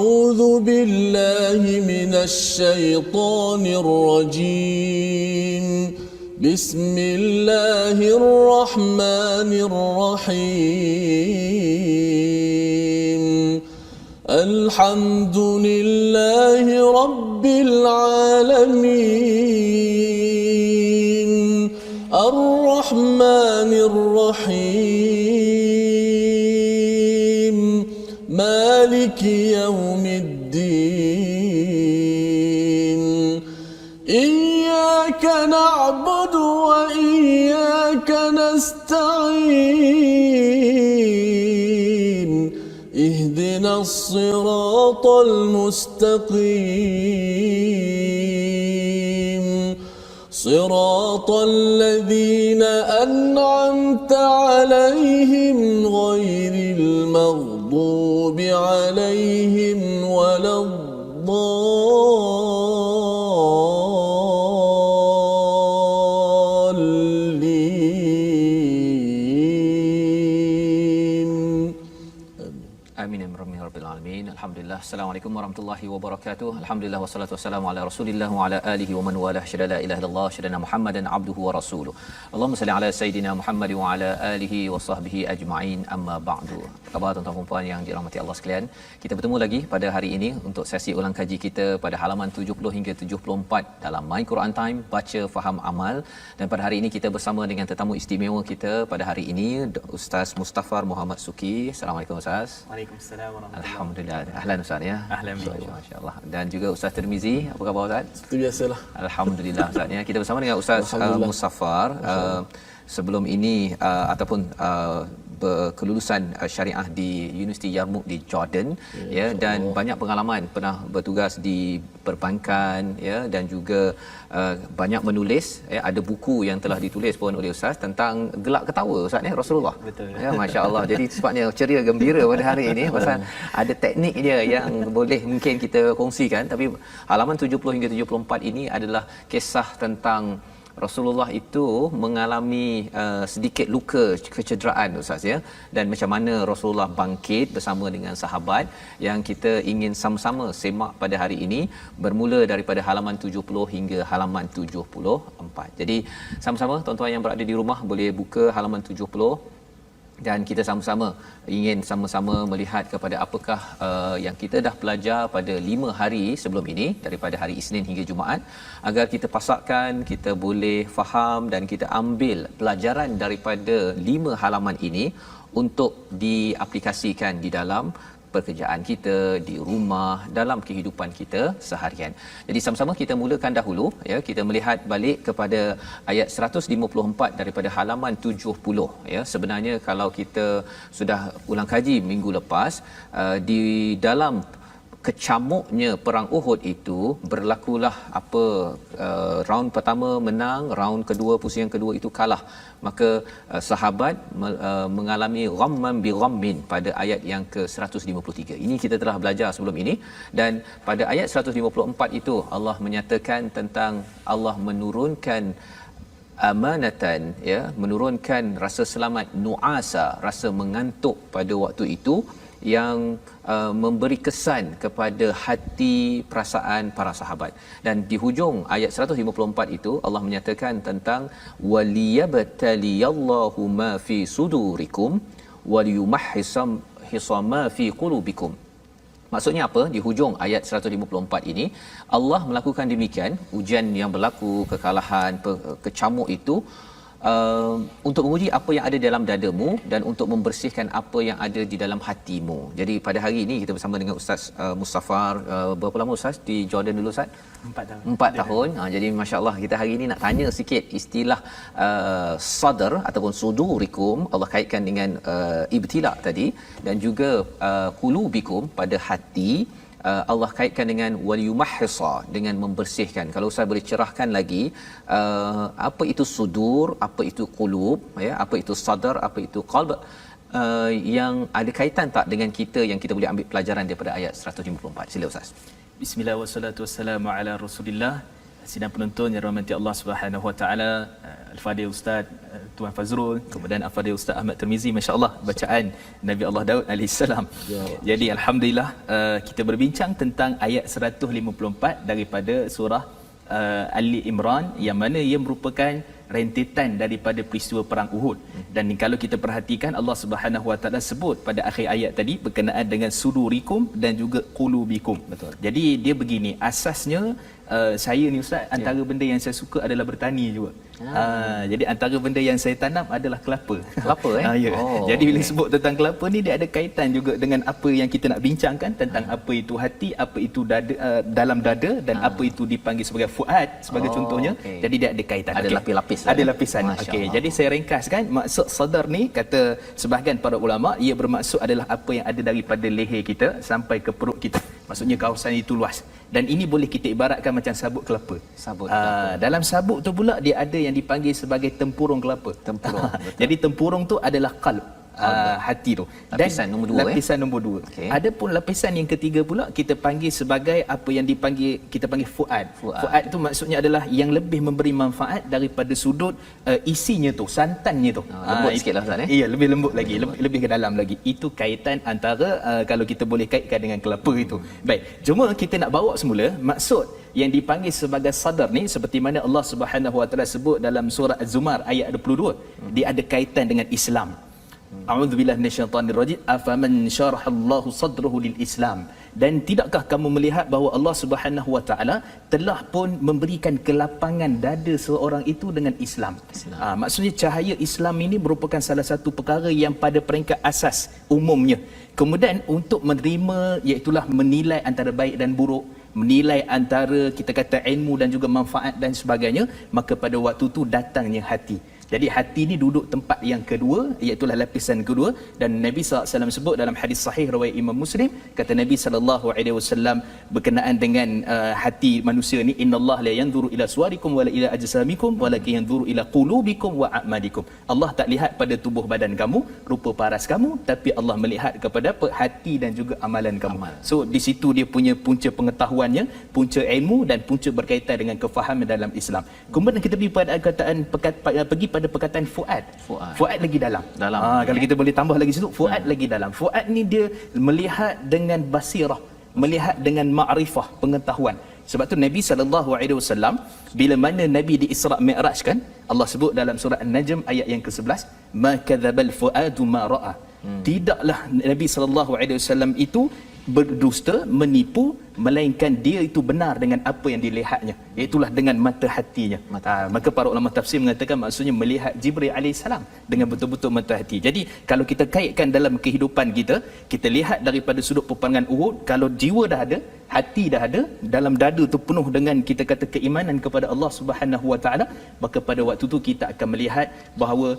أعوذ بالله من الشيطان الرجيم بسم الله الرحمن الرحيم الحمد لله رب العالمين الرحمن الرحيم مالك يوم الدين إياك نعبد وإياك نستعين اهدنا الصراط المستقيم صراط الذين أنعمت عليهم غير المغضوب عليهم ولا الضالين. Amin ya rabbal alamin. Alhamdulillah. Assalamualaikum warahmatullahi wabarakatuh. Alhamdulillah wassalatu wassalamu ala Rasulillah wa ala alihi wa man walah. Syada la ilaha illallah, syada Muhammadan abduhu wa rasuluh. Allahumma salli ala sayidina Muhammad wa ala alihi wa sahbihi ajma'in. Amma ba'du. Apa khabar tuan-tuan dan puan yang dirahmati Allah sekalian? Kita bertemu lagi pada hari ini untuk sesi ulang kaji kita pada halaman 70 hingga 74 dalam My Quran Time, baca faham amal. Dan pada hari ini kita bersama dengan tetamu istimewa kita pada hari ini, Ustaz Mustafar Muhammad Suki. Assalamualaikum Ustaz. Waalaikumsalam warahmatullahi. Alhamdulillah. Ahlan Ustaz ya. Ahlan Masya-Allah. Dan juga Ustaz Tirmizi. Apa khabar Ustaz? Seperti biasalah. Alhamdulillah Ustaz ya. Kita bersama dengan Ustaz Musaffar. Sebelum ini ataupun berkelulusan syariah di Universiti Yarmouk di Jordan ya, dan banyak pengalaman, pernah bertugas di perbankan ya, dan juga banyak menulis ya, ada buku yang telah ditulis pun oleh Ustaz tentang gelak ketawa Ustaz ni Rasulullah. Betul. Ya, masya-Allah. Jadi sebabnya ceria gembira pada hari ini pasal ada teknik dia yang boleh mungkin kita kongsikan, tapi halaman 70 hingga 74 ini adalah kisah tentang Rasulullah itu mengalami sedikit luka kecederaan Ustaz ya, dan macam mana Rasulullah bangkit bersama dengan sahabat yang kita ingin sama-sama semak pada hari ini, bermula daripada halaman 70 hingga halaman 74. Jadi sama-sama tuan-tuan yang berada di rumah boleh buka halaman 70 dan kita sama-sama ingin sama-sama melihat kepada apakah yang kita dah belajar pada 5 hari sebelum ini, daripada hari Isnin hingga Jumaat, agar kita pasakkan, kita boleh faham dan kita ambil pelajaran daripada 5 halaman ini untuk diaplikasikan di dalam pekerjaan kita, di rumah, dalam kehidupan kita seharian. Jadi sama-sama kita mulakan dahulu ya, kita melihat balik kepada ayat 154 daripada halaman 70 ya. Sebenarnya kalau kita sudah ulang kaji minggu lepas, di dalam kecamuknya perang Uhud itu berlakulah apa, round pertama menang, round kedua, pusingan kedua itu kalah. Maka sahabat mengalami ghamman bi ghammin pada ayat yang ke-153. Ini kita telah belajar sebelum ini, dan pada ayat 154 itu Allah menyatakan tentang Allah menurunkan amanatan ya, menurunkan rasa selamat nuasa, rasa mengantuk pada waktu itu yang memberi kesan kepada hati perasaan para sahabat. Dan di hujung ayat 154 itu Allah menyatakan tentang waliyabtaliyallahu ma fi sudurikum waliyumahhisam ma fi qulubikum. Maksudnya apa? Di hujung ayat 154 ini Allah melakukan demikian, ujian yang berlaku, kekalahan, kecamuk itu untuk menguji apa yang ada dalam dadamu dan untuk membersihkan apa yang ada di dalam hatimu. Jadi pada hari ini kita bersama dengan Ustaz Mustafar. Berapa lama Ustaz di Jordan dulu Ustaz? 4 tahun. 4 tahun. Jadi masya-Allah kita hari ini nak tanya sikit istilah sadr ataupun sudurikum, Allah kaitkan dengan ibtila tadi, dan juga qulubikum pada hati. Allah kaitkan dengan waliyumahhisa, dengan membersihkan. Kalau Ustaz boleh cerahkan lagi apa itu sudur, apa itu qulub ya, apa itu sadar, apa itu qalb, yang ada kaitan tak dengan kita yang kita boleh ambil pelajaran daripada ayat 154. Sila Ustaz. Bismillah wassalatu wassalamu ala Rasulillah. sidang penonton yang rahmati Allah Subhanahu Wa Taala, Al-Fadhil Ustaz Tuan Fazrul, kemudian Al-Fadhil Ustaz Ahmad Tirmizi, masya-Allah bacaan Nabi Allah Daud alaihi salam. Jadi alhamdulillah kita berbincang tentang ayat 154 daripada surah Ali Imran, yang mana ia merupakan rentetan daripada peristiwa perang Uhud. Dan kalau kita perhatikan, Allah Subhanahu Wa Taala sebut pada akhir ayat tadi berkenaan dengan sudurikum dan juga qulubikum. Betul. Jadi dia begini, asasnya saya ni Ustaz, antara benda yang saya suka adalah bertani juga. Jadi antara benda yang saya tanam adalah kelapa. Kelapa Ya. Jadi bila sebut tentang kelapa ni, dia ada kaitan juga dengan apa yang kita nak bincangkan tentang apa itu hati, apa itu dada, dalam dada, dan apa itu dipanggil sebagai fuad sebagai contohnya. Jadi dia ada kaitan. Ada lapis-lapis. Ada lapisan. Okey. Jadi saya ringkaskan, maksud sadar ni kata sebahagian para ulama, ia bermaksud adalah apa yang ada daripada leher kita sampai ke perut kita. Maksudnya kawasan itu luas. Dan ini boleh kita ibaratkan macam sabut kelapa. Sabut kelapa. Dalam sabut tu pula dia ada yang dipanggil sebagai tempurung kelapa. Tempurung. Jadi tempurung tu adalah qalb. Hati tu. Lapisan nombor 2. Lapisan nombor 2. Okay. Adapun lapisan yang ketiga pula kita panggil sebagai apa yang kita panggil fuad. Fuad tu maksudnya adalah yang lebih memberi manfaat daripada sudut isinya tu, santannya tu. Lembut sikitlah Ustaz. Iya, lebih lembut lagi, lebih ke dalam lagi. Itu kaitan antara kalau kita boleh kaitkan dengan kelapa itu. Baik, cuma kita nak bawa semula maksud yang dipanggil sebagai sadar ni, seperti mana Allah Subhanahu Wa Taala sebut dalam surah Az-Zumar ayat 22. Dia ada kaitan dengan Islam. A'udzubillahi minasyaitanir rajim. Afaman syarahallahu sadrahu lil Islam. Dan tidakkah kamu melihat bahawa Allah Subhanahu Wa Taala telah pun memberikan kelapangan dada seorang itu dengan Islam. Maksudnya cahaya Islam ini merupakan salah satu perkara yang pada peringkat asas umumnya. Kemudian untuk menerima, iaitulah menilai antara baik dan buruk, menilai antara kita kata ilmu dan juga manfaat dan sebagainya, maka pada waktu itu datangnya hati. Jadi hati ni duduk tempat yang kedua, iaitu lapisan kedua. Dan Nabi SAW sebut dalam hadis sahih riwayat Imam Muslim, kata Nabi SAW berkenaan dengan hati manusia ni, innallaha la yanzuru ila suwarikum wala ila ajsamikum walakin yanzuru ila qulubikum wa a'malikum. Allah tak lihat pada tubuh badan kamu, rupa paras kamu, tapi Allah melihat kepada apa? Hati dan juga amalan kamu. So di situ dia punya punca pengetahuannya, punca ilmu dan punca berkaitan dengan kefahaman dalam Islam. Kemudian kita pergi pada pergi pada perkataan fuad. Fuad lagi dalam. Kalau kita boleh tambah lagi situ, fuad lagi dalam. Fuad ni dia melihat dengan basirah, melihat dengan ma'rifah, pengetahuan. Sebab tu Nabi SAW bila mana Nabi di Isra' Mi'raj kan, Allah sebut dalam surah An-Najm ayat yang ke-11, ma kadzabal fuadu ma ra'a. Tidaklah Nabi SAW itu berdusta, menipu, melainkan dia itu benar dengan apa yang dilihatnya, iaitulah dengan mata hatinya. Maka para ulama tafsir mengatakan maksudnya melihat Jibril alaihissalam dengan betul-betul mata hati. Jadi kalau kita kaitkan dalam kehidupan kita, kita lihat daripada sudut peperangan Uhud, kalau jiwa dah ada, hati dah ada, dalam dada tu penuh dengan kita kata keimanan kepada Allah Subhanahu Wa Taala, maka pada waktu tu kita akan melihat bahawa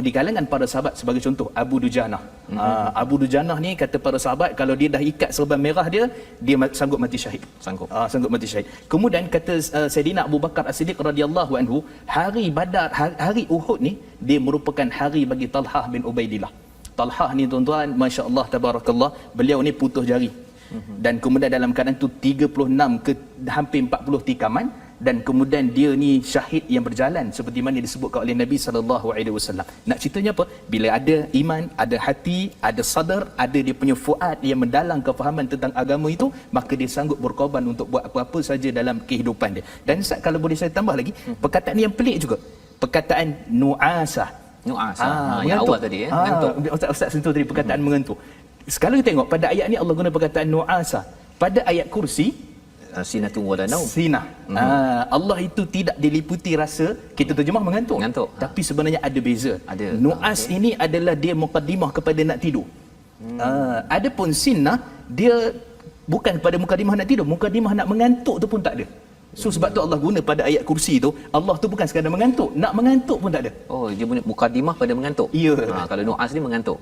di kalangan para sahabat, sebagai contoh Abu Dujanah. Abu Dujanah ni kata para sahabat, kalau dia dah ikat serban merah dia sanggup mati syahid. Sanggup mati syahid. Kemudian kata Saidina Abu Bakar As-Siddiq radhiyallahu anhu, hari Badar, hari Uhud ni dia merupakan hari bagi Talhah bin Ubaidillah. Talhah ni tuan-tuan, masya-Allah tabarakallah, beliau ni putus jari. Dan kemudian dalam keadaan tu 36 ke hampir 40 tikaman, dan kemudian dia ni syahid yang berjalan seperti mana disebutkan oleh Nabi SAW. Nak ceritanya apa? Bila ada iman, ada hati, ada sadar, ada dia punya fuad yang mendalam kefahaman tentang agama itu, maka dia sanggup berkorban untuk buat apa-apa saja dalam kehidupan dia. Dan Ustaz, kalau boleh saya tambah lagi, perkataan yang pelik juga, perkataan nu'asah. Yang awal tadi mengantuk. Ustaz sentuh tadi perkataan mengantuk. Sekarang kita tengok pada ayat ni Allah guna perkataan nu'asah. Pada ayat kursi sinatun wala naum. Sinah. Allah itu tidak diliputi rasa, kita terjemah mengantuk. Tapi sebenarnya ada beza. Nu'as ini adalah dia muqaddimah kepada nak tidur. Adapun sinah dia bukan pada muqaddimah nak tidur, muqaddimah nak mengantuk tu pun tak ada. So sebab tu Allah guna pada ayat kursi tu, Allah tu bukan sekadar mengantuk, nak mengantuk pun tak ada. Dia punya mukadimah pada mengantuk. Ya. Kalau nu'as ni mengantuk.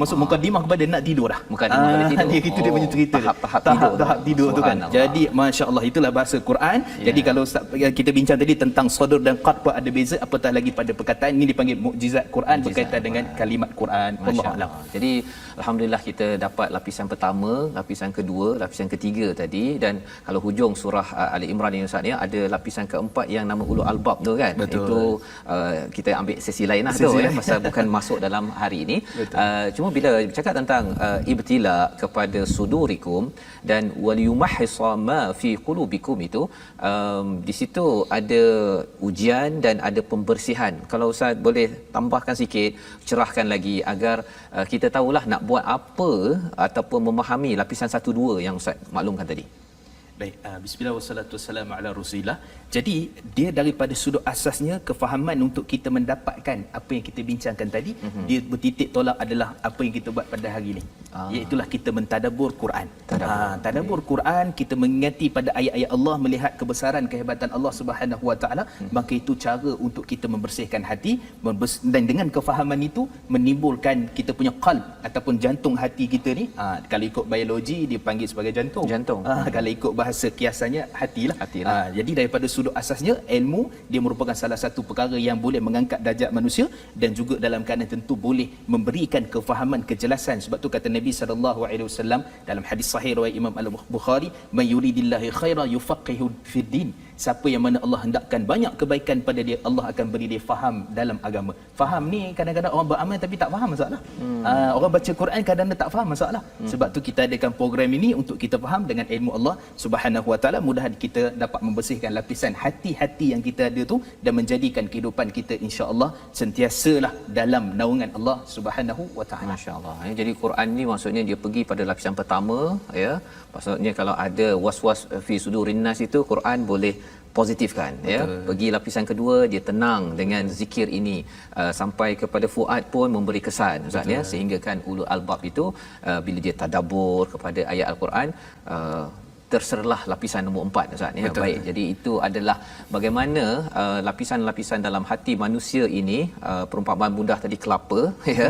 Maksud mukadimah kepada nak tidur dah. Mukadimah pada tidur. Itu dia punya cerita. Tahap tidur tu kan. Jadi masya-Allah, itulah bahasa Quran. Jadi kalau kita bincang tadi tentang sadr dan qad pun ada beza, apatah lagi pada perkataan ini dipanggil mukjizat Quran, berkaitan dengan kalimat Quran. Wallahu. Jadi alhamdulillah kita dapat lapisan pertama, lapisan kedua, lapisan ketiga tadi, dan kalau hujung surah Ali Imran ini Ustaz ya, ada lapisan keempat yang nama ulul albab tu kan. Betul. Itu kita ambil sesi lain lah tu ya, pasal bukan masuk dalam hari ini. Cuma bila bercakap tentang ibtila kepada sudurikum dan waliyumahhisa ma fi qulubikum itu, di situ ada ujian dan ada pembersihan. Kalau Ustaz boleh tambahkan sikit, cerahkan lagi agar kita tahulah nak buat apa ataupun memahami lapisan 1 2 yang Ustaz maklumkan tadi. Baik, bismillah wassalatu wassalamu ala Rasulillah. Jadi dia daripada sudut asasnya kefahaman untuk kita mendapatkan apa yang kita bincangkan tadi, dia bertitik tolak adalah apa yang kita buat pada hari ini. Iaitulah kita mentadabbur Quran. Tadabbur Quran, kita mengingati pada ayat-ayat Allah, melihat kebesaran kehebatan Allah Subhanahu Wa Taala, maka itu cara untuk kita membersihkan hati, dan dengan kefahaman itu menimbulkan kita punya qalb ataupun jantung hati kita ni. Kalau ikut biologi dia panggil sebagai jantung. Kalau ikut bahasa kiasannya hatilah. Jadi daripada sudut asasnya, ilmu dia merupakan salah satu perkara yang boleh mengangkat darjat manusia dan juga dalam keadaan tentu boleh memberikan kefahaman, kejelasan. Sebab tu kata Nabi SAW dalam hadis sahih riwayat Imam Al-Bukhari, "Man yuridillahi khairan yufaqihu fid din." Siapa yang mana Allah hendakkan banyak kebaikan pada dia, Allah akan beri dia faham dalam agama. Faham ni kadang-kadang orang beramal tapi tak faham, masalah. Orang baca Quran kadang-kadang tak faham, masalah. Sebab tu kita adakan program ini untuk kita faham dengan ilmu Allah Subhanahu Wa Taala. Mudah-mudahan kita dapat membersihkan lapisan hati-hati yang kita ada tu dan menjadikan kehidupan kita insya-Allah sentiasalah dalam naungan Allah Subhanahu Wa Taala. Masya-Allah. Jadi Quran ni maksudnya dia pergi pada lapisan pertama ya. Maksudnya kalau ada was-was fi sudurin nas itu Quran boleh positifkan. Betul. Ya, pergi lapisan kedua dia tenang dengan zikir ini, sampai kepada fuad pun memberi kesan Ustaz ya, sehingga kan ulul albab itu bila dia tadabbur kepada ayat al-Quran, terserlah lapisan nombor 4 Ustaz ya. Baik, jadi itu adalah bagaimana lapisan-lapisan dalam hati manusia ini, perumpamaan mudah tadi kelapa ya.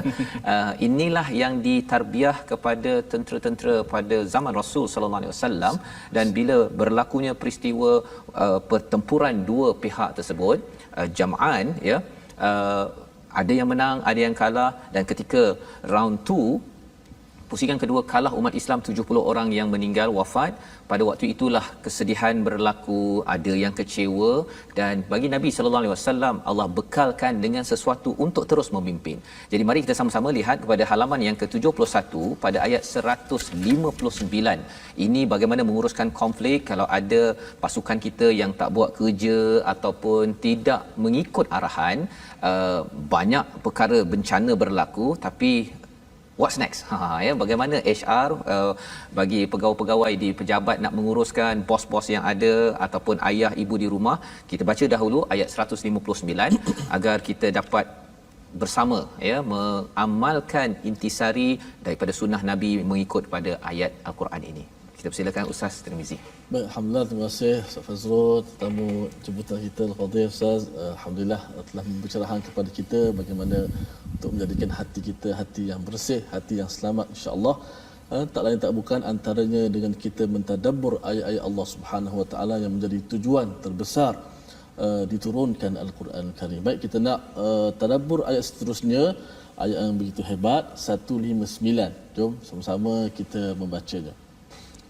Inilah yang ditarbiah kepada tentera-tentera pada zaman Rasul sallallahu alaihi wasallam, dan bila berlakunya peristiwa pertempuran dua pihak tersebut, jam'an ya, ada yang menang, ada yang kalah, dan ketika round 2 pusingan kedua kalah, umat Islam 70 orang yang meninggal wafat. Pada waktu itulah kesedihan berlaku, ada yang kecewa, dan bagi Nabi sallallahu alaihi wasallam Allah bekalkan dengan sesuatu untuk terus memimpin. Jadi mari kita sama-sama lihat kepada halaman yang ke-71 pada ayat 159. Ini bagaimana menguruskan konflik kalau ada pasukan kita yang tak buat kerja ataupun tidak mengikut arahan. Banyak perkara bencana berlaku, tapi what's next? Ya, bagaimana HR bagi pegawai-pegawai di pejabat nak menguruskan bos-bos yang ada ataupun ayah ibu di rumah. Kita baca dahulu ayat 159 agar kita dapat bersama ya mengamalkan intisari daripada sunnah Nabi mengikut pada ayat al-Quran ini. Kita persilakan Ustaz Tirmizi. Baik, alhamdulillah, terima kasih Ustaz Fazrul, tetamu jemputan kita al-Fadhil Ustaz. Alhamdulillah telah membicarakan kepada kita bagaimana untuk menjadikan hati kita hati yang bersih, hati yang selamat insya-Allah. Tak lain tak bukan antaranya dengan kita mentadabbur ayat-ayat Allah Subhanahu Wa Taala yang menjadi tujuan terbesar diturunkan Al-Quran Karim. Baik, kita nak tadabbur ayat seterusnya, ayat yang begitu hebat 159. Jom sama-sama kita membacanya.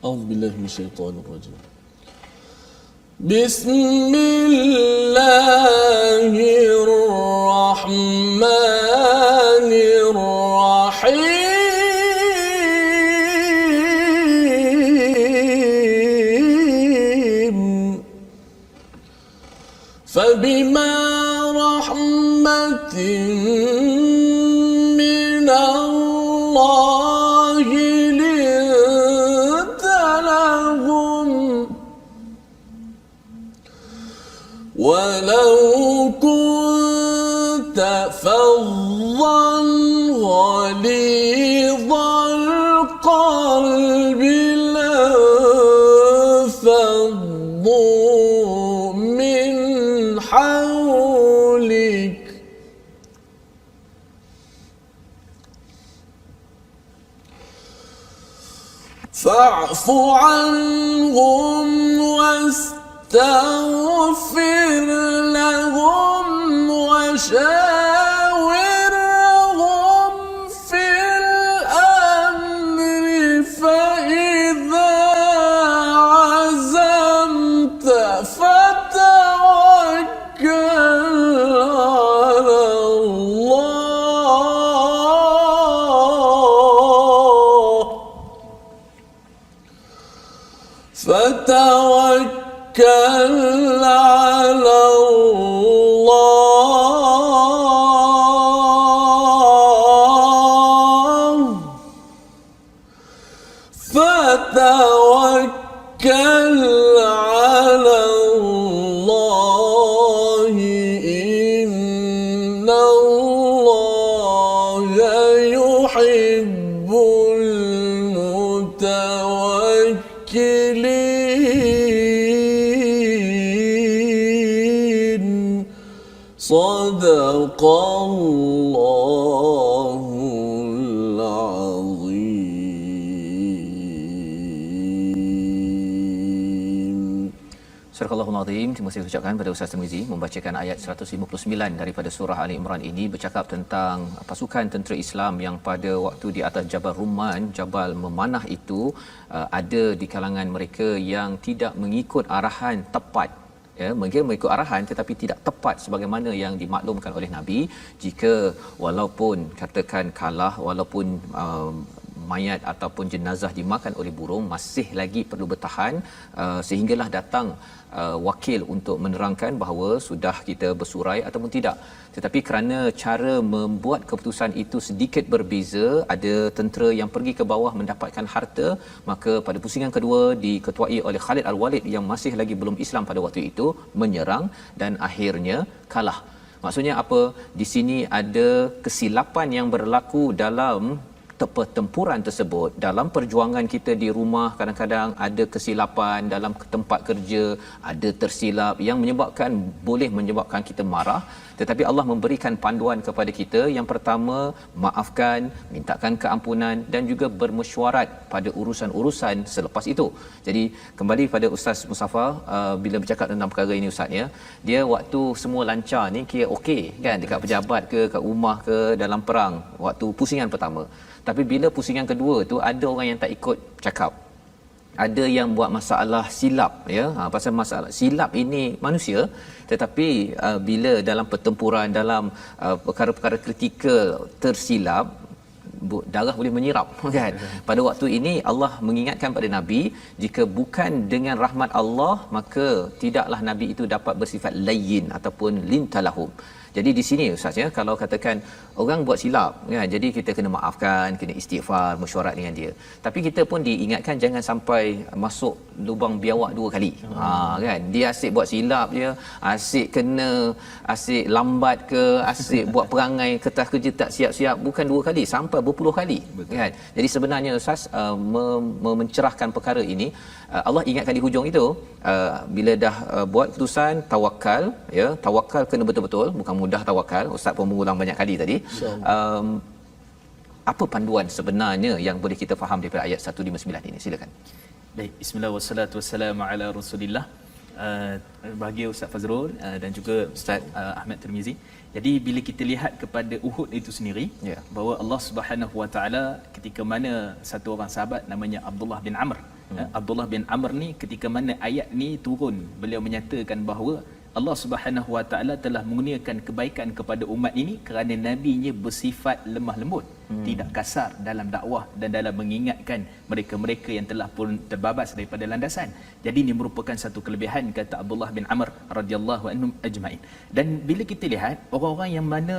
A'udzubillahi minasyaitonirrajim. Bismillahirrahmanirrahim. Fabima rahmatin min Allah ولو كنت فظا غليظ القلب لانفضوا من حولك فاعف عنهم واستغفر لهم وشاورهم في الأمر فإذا عزمت فتوكل على الله فتوكل على الله إن الله يحب المتوكلين صدق الله العظيم. Surah Al-Azim, terima kasih ucapkan pada Ustaz Tirmizi membacakan ayat 159 daripada surah Ali Imran ini bercakap tentang pasukan tentera Islam yang pada waktu di atas Jabal Rumman, Jabal Memanah itu ada di kalangan mereka yang tidak mengikut arahan tepat. Ya, mungkin mengikut arahan tetapi tidak tepat sebagaimana yang dimaklumkan oleh Nabi. Jika walaupun katakan kalah, walaupun mayat ataupun jenazah dimakan oleh burung, masih lagi perlu bertahan sehinggalah datang wakil untuk menerangkan bahawa sudah kita bersurai ataupun tidak. Tetapi kerana cara membuat keputusan itu sedikit berbeza, ada tentera yang pergi ke bawah mendapatkan harta, maka pada pusingan kedua diketuai oleh Khalid Al-Walid yang masih lagi belum Islam pada waktu itu, menyerang dan akhirnya kalah. Maksudnya apa? Di sini ada kesilapan yang berlaku dalam pertempuran tersebut. Dalam perjuangan kita di rumah kadang-kadang ada kesilapan, dalam tempat kerja ada tersilap yang boleh menyebabkan kita marah, tetapi Allah memberikan panduan kepada kita. Yang pertama, maafkan, mintakan keampunan dan juga bermesyuarat pada urusan-urusan selepas itu. Jadi kembali pada Ustaz Mustafa, bila bercakap tentang perkara ini Ustaz ya, dia waktu semua lancar ni kira okey kan, dekat pejabat ke, kat rumah ke, dalam perang waktu pusingan pertama. Tapi bila pusingan kedua tu ada orang yang tak ikut cakap, ada yang buat masalah silap ya. Pasal masalah silap ini manusia, tetapi bila dalam pertempuran, dalam perkara-perkara kritikal tersilap, darah boleh menyirap kan. Pada waktu ini Allah mengingatkan pada Nabi, jika bukan dengan rahmat Allah maka tidaklah Nabi itu dapat bersifat layyin ataupun lintalahum. Jadi di sini Ustaz ya, kalau katakan orang buat silap kan, jadi kita kena maafkan, kena istighfar, mesyuarat dengan dia. Tapi kita pun diingatkan jangan sampai masuk lubang biawak dua kali. Kan, dia asyik buat silap je, asyik lambat ke, asyik buat perangai kertas kerja tak siap-siap, bukan dua kali sampai berpuluh kali. Betul. Kan. Jadi sebenarnya Ustaz mencerahkan perkara ini, Allah ingatkan di hujung itu, bila dah buat keputusan, tawakal ya, tawakal kena betul-betul, bukan mudah tawakal. Ustaz pun mengulang banyak kali tadi. Apa panduan sebenarnya yang boleh kita faham daripada ayat 159 ini? Silakan. Baik, bismillah wassalatu wassalamu ala Rasulillah. Bahagia Ustaz Fazrul dan juga Ustaz Ahmad Tirmizi. Jadi bila kita lihat kepada Uhud itu sendiri, bahawa Allah Subhanahu Wa Taala ketika mana satu orang sahabat namanya Abdullah bin Amr. Abdullah bin Amr ni ketika mana ayat ni turun, beliau menyatakan bahawa Allah Subhanahu Wa Taala telah mengurniakan kebaikan kepada umat ini kerana nabinya bersifat lemah lembut, tidak kasar dalam dakwah dan dalam mengingatkan mereka-mereka yang telah pun terbabas daripada landasan. Jadi ini merupakan satu kelebihan, kata Abdullah bin Amr radhiyallahu anhum ajmain. Dan bila kita lihat orang-orang yang mana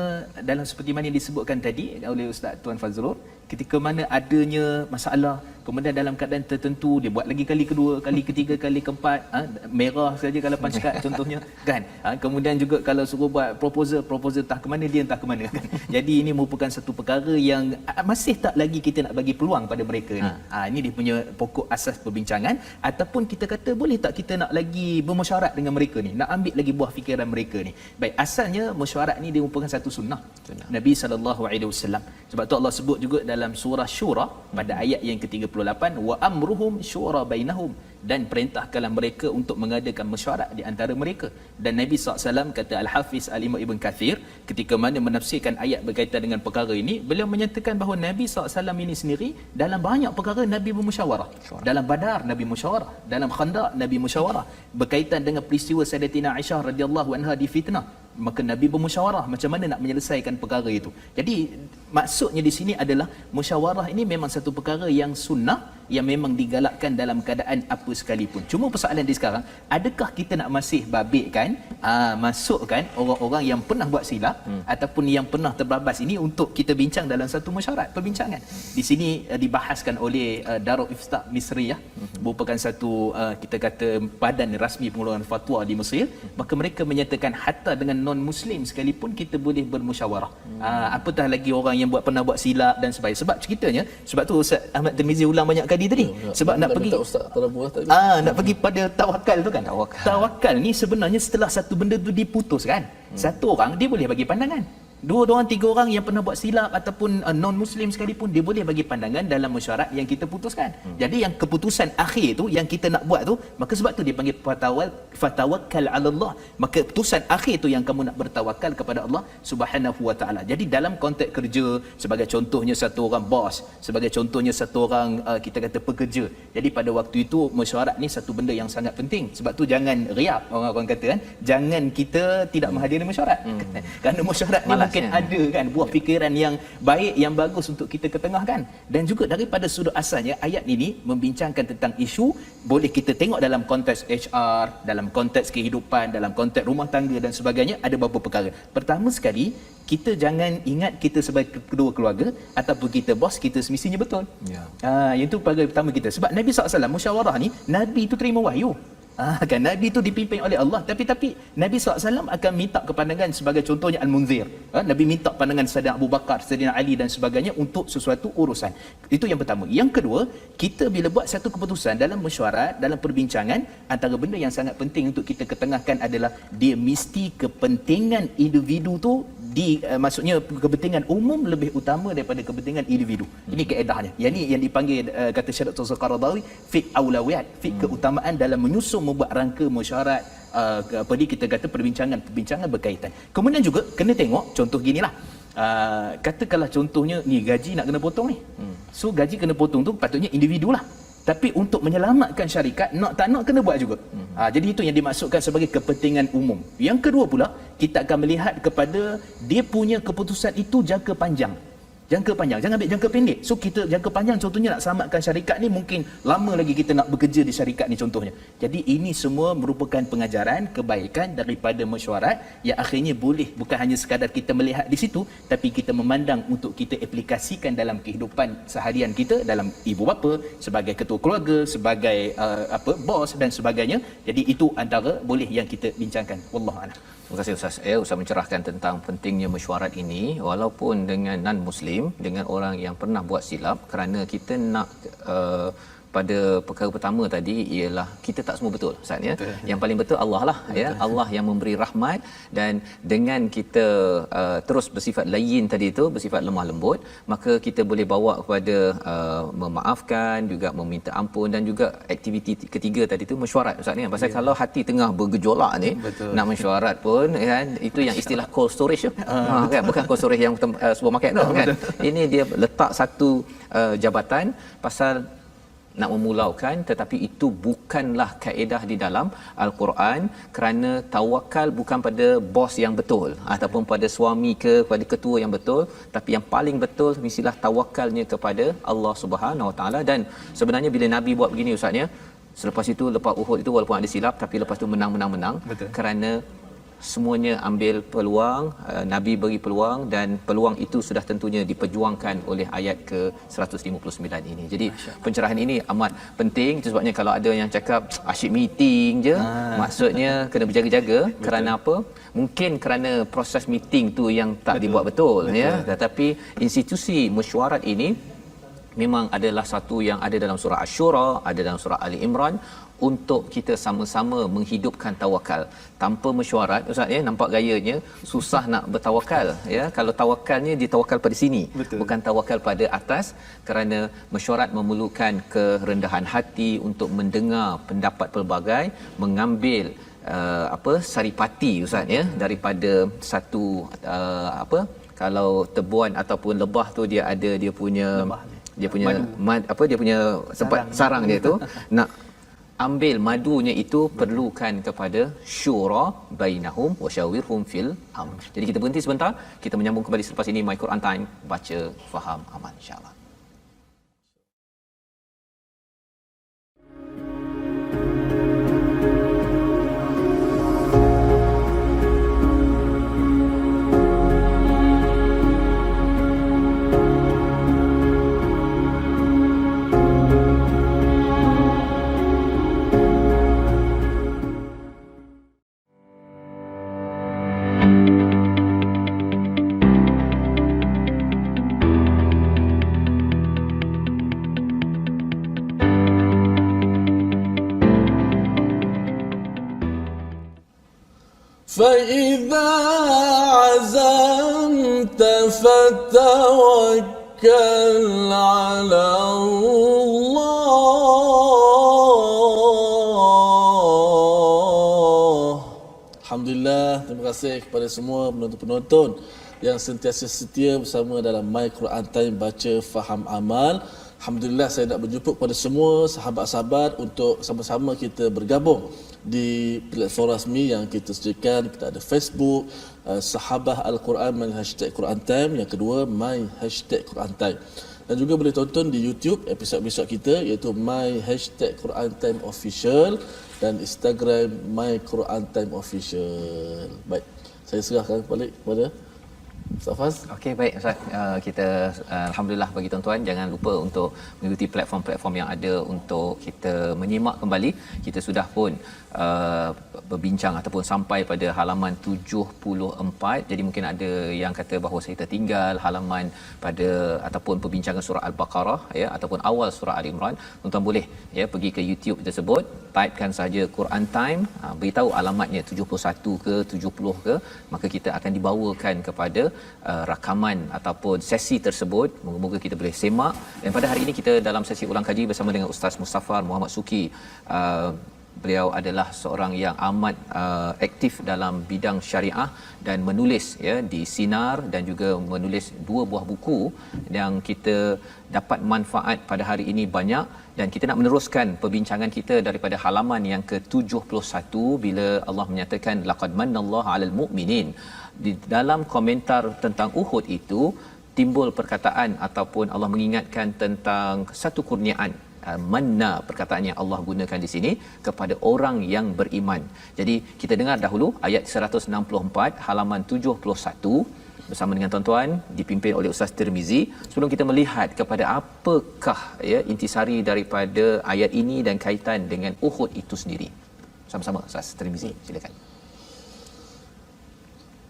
dalam seperti mana yang disebutkan tadi oleh Ustaz Tuan Fazrul, ketika mana adanya masalah, kemudian dalam keadaan tertentu dia buat lagi kali kedua, kali ketiga, kali keempat, merah saja kalau pancat contohnya kan. Kemudian juga kalau suruh buat proposal entah ke mana dia entah ke mana kan. Jadi ini merupakan satu perkara yang masih tak lagi kita nak bagi peluang pada mereka ni. Ini dia punya pokok asas perbincangan. Ataupun kita kata boleh tak kita nak lagi bermesyuarat dengan mereka ni, nak ambil lagi buah fikiran mereka ni. Baik, asalnya mesyuarat ni dia merupakan satu sunnah Nabi SAW. Sebab tu Allah sebut juga dalam surah Syura pada ayat yang ke-38, wa amruhum syura bainahum, dan perintahkanlah mereka untuk mengadakan mesyuarat di antara mereka. Dan Nabi SAW, kata Al-Hafiz Al-Imam Ibn Kathir, ketika mana menafsirkan ayat berkaitan dengan perkara ini, beliau menyatakan bahawa Nabi SAW ini sendiri dalam banyak perkara Nabi bermusyawarah. Dalam Badar Nabi musyawarah, dalam Khandaq Nabi musyawarah, berkaitan dengan peristiwa Sayyidatina Aisyah radhiyallahu anha difitnah, maka Nabi bermusyawarah macam mana nak menyelesaikan perkara itu. Jadi maksudnya di sini adalah musyawarah ini memang satu perkara yang sunnah, yang memang digalakkan dalam keadaan apa sekalipun. Cuma persoalan di sekarang, adakah kita nak masih babitkan masukkan orang-orang yang pernah buat silap ataupun yang pernah terbabas ini untuk kita bincang dalam satu mesyuarat perbincangan. Di sini dibahaskan oleh Darul Iftah Misriyah, merupakan satu kita kata badan rasmi pengeluaran fatwa di Mesir. Maka mereka menyatakan hatta dengan non muslim sekalipun kita boleh bermusyawarah. Apatah lagi orang yang pernah buat silap dan sebagainya. Sebab ceritanya, sebab tu Ustaz Ahmad Tirmizi ulang banyak kali tadi. Sebab nak pergi Ustaz Tarabuah tadi. nak pergi pada tawakal tu kan. Tawakal ni sebenarnya setelah satu benda tu diputuskan, satu orang dia boleh bagi pandangan. Dua orang, tiga orang yang pernah buat silap ataupun non-muslim sekalipun, dia boleh bagi pandangan dalam mesyuarat yang kita putuskan. Jadi yang keputusan akhir tu yang kita nak buat tu, maka sebab tu dia panggil fatawakkal 'ala Allah. Maka keputusan akhir tu yang kamu nak bertawakal kepada Allah Subhanahu wa taala. Jadi dalam konteks kerja, sebagai contohnya satu orang bos, sebagai contohnya satu orang kita kata pekerja. Jadi pada waktu itu mesyuarat ni satu benda yang sangat penting. Sebab tu jangan riak, orang kata kan, jangan kita tidak menghadiri mesyuarat. Kerana mesyuarat ni mungkin ada kan buah fikiran yang baik, yang bagus untuk kita ketengahkan. Dan juga daripada sudut asalnya ayat ini membincangkan tentang isu, boleh kita tengok dalam konteks HR, dalam konteks kehidupan, dalam konteks rumah tangga dan sebagainya, ada beberapa perkara. Pertama sekali, kita jangan ingat kita sebagai kedua keluarga ataupun kita bos, kita semestinya betul. Itu perkara pertama kita. Sebab Nabi SAW musyawarah ni, Nabi itu terima wahyu. Kan Nabi itu dipimpin oleh Allah, tapi Nabi SAW akan minta kepandangan, sebagai contohnya Al-Munzir. Nabi minta pandangan Sayyidina Abu Bakar, Sayyidina Ali dan sebagainya untuk sesuatu urusan. Itu yang pertama. Yang kedua, kita bila buat satu keputusan dalam mesyuarat, dalam perbincangan, antara benda yang sangat penting untuk kita ketengahkan adalah dia mesti kepentingan individu tu maksudnya kepentingan umum lebih utama daripada kepentingan individu. Ini kaedahnya. Yang ni yang dipanggil kata Syekh Dr. Qaradawi fit aulawiyat, fit keutamaan dalam menyusun membuat rangka mesyuarat, kita kata perbincangan berkaitan. Kemudian juga kena tengok contoh ginilah. Katakanlah contohnya ni gaji nak kena potong ni. So gaji kena potong tu patutnya individu lah. Tapi untuk menyelamatkan syarikat, nak tak nak kena buat juga. Jadi itu yang dimaksudkan sebagai kepentingan umum. Yang kedua pula, kita akan melihat kepada dia punya keputusan itu jangka panjang. Jangka panjang, jangan ambil jangka pendek. So kita jangka panjang contohnya nak selamatkan syarikat ni, mungkin lama lagi kita nak bekerja di syarikat ni contohnya. Jadi ini semua merupakan pengajaran kebaikan daripada mesyuarat yang akhirnya boleh bukan hanya sekadar kita melihat di situ, tapi kita memandang untuk kita aplikasikan dalam kehidupan seharian kita, dalam ibu bapa, sebagai ketua keluarga, sebagai bos dan sebagainya. Jadi itu antara boleh yang kita bincangkan. Wallahu a'lam. Terima kasih Ustaz. Ustaz mencerahkan tentang pentingnya mesyuarat ini, walaupun dengan non-Muslim, dengan orang yang pernah buat silap, kerana kita nak pada perkara pertama tadi ialah kita tak semua betul Ustaz ya. Yang paling betul Allah lah. Ya, Allah yang memberi rahmat, dan dengan kita terus bersifat layyin tadi itu, bersifat lemah lembut, maka kita boleh bawa kepada memaafkan, juga meminta ampun, dan juga aktiviti ketiga tadi tu mesyuarat Ustaz ni. Pasal kalau hati tengah bergejolak ni, nak mesyuarat pun kan, itu yang istilah cold storage tu. Kan, bukan cold storage yang supermarket tu kan. Ini dia letak satu jabatan pasal nak memulaukan, tetapi itu bukanlah kaedah di dalam Al-Quran, kerana tawakal bukan pada bos yang betul ataupun pada suami ke pada ketua yang betul, tapi yang paling betul mestilah tawakalnya kepada Allah Subhanahu Wa Taala. Dan sebenarnya bila Nabi buat begini Ustaz ya, selepas itu, lepas Uhud itu walaupun ada silap, tapi lepas itu menang, kerana semuanya ambil peluang, Nabi beri peluang, dan peluang itu sudah tentunya diperjuangkan oleh ayat ke-159 ini. Jadi pencerahan ini amat penting. Itu sebabnya kalau ada yang cakap asyik meeting je, maksudnya kena berjaga-jaga. Kerana apa? Mungkin kerana proses meeting tu yang tak dibuat betul. Ya. Tetapi institusi mesyuarat ini memang adalah satu yang ada dalam surah Asy-Syura, ada dalam surah Ali Imran, untuk kita sama-sama menghidupkan tawakal. Tanpa mesyuarat Ustaz ya, nampak gayanya susah nak bertawakal ya. Kalau tawakalnya ditawakal pada sini, bukan tawakal pada atas, kerana mesyuarat memerlukan kerendahan hati untuk mendengar pendapat pelbagai, mengambil saripati Ustaz ya, daripada satu kalau tebuan ataupun lebah tu dia ada dia punya tempat sarang dia tu, nak ambil madunya itu perlukan kepada syura bainahum wa syawirhum fil amr. Jadi kita berhenti sebentar, kita menyambung kembali selepas ini My Quran Time, baca faham aman insya-Allah. فإذا عزمت فتوكل على Allah. Alhamdulillah, terima kasih kepada semua penonton-penonton yang sentiasa setia bersama dalam My Quran Time baca faham amal. Alhamdulillah, saya nak berjumpa kepada semua sahabat-sahabat untuk sama-sama kita bergabung di platform rasmi yang kita sediakan. Kita ada Facebook Sahabah Al-Quran My #Quran Time, yang kedua My #Quran Time, dan juga boleh tonton di YouTube episod-episod kita iaitu My #Quran Time Official dan Instagram My Quran Time Official. Baik, saya serahkan balik kepada Ustaz Faz. Okey, baik Ustaz. Kita alhamdulillah bagi tuan-tuan, jangan lupa untuk mengikuti platform-platform yang ada untuk kita menyimak kembali. Kita sudah pun berbincang ataupun sampai pada halaman 74. Jadi mungkin ada yang kata bahawa saya tertinggal halaman pada ataupun perbincangan surah Al-Baqarah ya, ataupun awal surah Al-Imran. Tuan-tuan boleh ya pergi ke YouTube tersebut, typekan saja Quran Time, beritahu alamatnya 71 ke 70 ke, maka kita akan dibawakan kepada rakaman ataupun sesi tersebut. Moga-moga kita boleh semak. Dan pada hari ini kita dalam sesi ulang kaji bersama dengan Ustaz Mustafar Muhammad Suki. Beliau adalah seorang yang amat aktif dalam bidang syariah dan menulis ya di Sinar, dan juga menulis 2 buah buku yang kita dapat manfaat pada hari ini banyak. Dan kita nak meneruskan perbincangan kita daripada halaman yang ke-71 bila Allah menyatakan laqad mannallahu 'alal mu'minin. Di dalam komentar tentang Uhud itu timbul perkataan ataupun Allah mengingatkan tentang satu kurniaan, manna, perkataan yang Allah gunakan di sini kepada orang yang beriman. Jadi kita dengar dahulu ayat 164 halaman 71 bersama dengan tuan-tuan, dipimpin oleh Ustaz Tirmizi. Sebelum kita melihat kepada apakah ya intisari daripada ayat ini dan kaitan dengan Uhud itu sendiri, sama-sama Ustaz Tirmizi, silakan.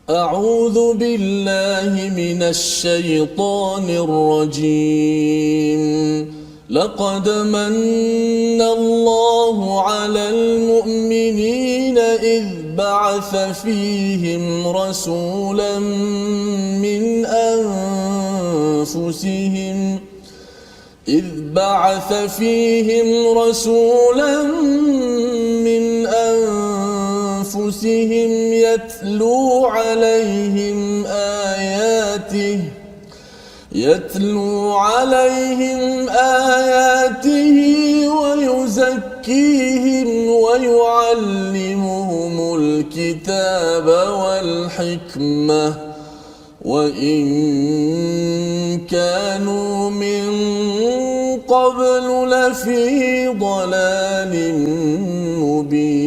أعوذ بالله من الشيطان الرجيم لقد من الله على المؤمنين إذ بعث فيهم رسولا من أنفسهم يتلو عليهم آياته ويزكيهم ويعلمهم الكتاب والحكمة وإن كانوا من قبل لفي ضلال مبين